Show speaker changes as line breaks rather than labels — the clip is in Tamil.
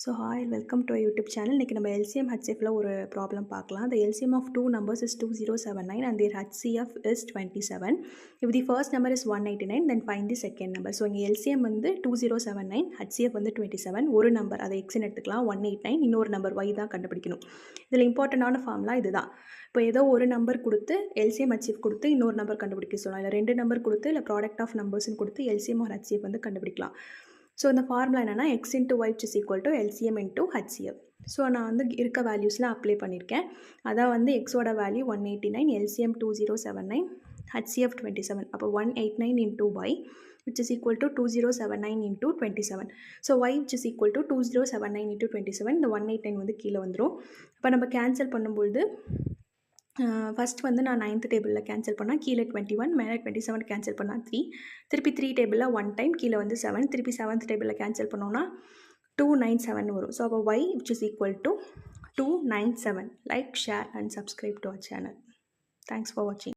So hi and welcome to our YouTube channel. இன்னைக்கு நம்ம LCM HCFல ஒரு ப்ராப்ளம் பார்க்கலாம். The LCM of two numbers is 2079 and their HCF is 27. If the first number is 189 then find the second number. So இங்கே LCM வந்து 2079, HCF வந்து 27. ஒரு நம்பர் அதை எக்ஸ்ன்னு எடுத்துக்கலாம் 189, இன்னொரு நம்பர் y தான் கண்டுபிடிக்கணும். இதில் இம்பார்ட்டண்டான ஃபார்முலா இதுதான். இப்போ ஏதோ ஒரு நம்பர் கொடுத்து LCM HCF கொடுத்து இன்னொரு நம்பர் கண்டுபிடிக்க சொல்லலாம். இல்லை ரெண்டு நம்பர் கொடுத்து இல்லை ப்ராடக்ட் ஆஃப் நம்பர்ஸ்ன்னு கொடுத்து LCM or HCF வந்து கண்டுபிடிக்கலாம். ஸோ இந்த ஃபார்முலா என்னென்னா x into y which is equal to LCM into HCF. So நான் வந்து இருக்க வேல்யூஸ்லாம் அப்ளை பண்ணியிருக்கேன். அதான் வந்து எக்ஸோட வேல்யூ 189, LCM 2079, HCF 27. அப்போ 189 into y which is equal to 2079 into 27. So y which is equal to 2079 into 27. இந்த 189 வந்து கீழே வந்துடும். அப்போ நம்ம கேன்சல் பண்ணும்பொழுது ஃபஸ்ட் வந்து நான் 9th டேபிளில் கேன்சல் பண்ணால் கீழே 21, மேலே 27 கேன்சல் பண்ணால் 3, திருப்பி 3 டேபிளில் 1 டைம் கீழே வந்து 7, திருப்பி 7th டேபிளில் கேன்சல் பண்ணோன்னா 297 வரும். ஸோ அப்போ y which is equal to 297. Like, share and subscribe to our channel. Thanks for watching.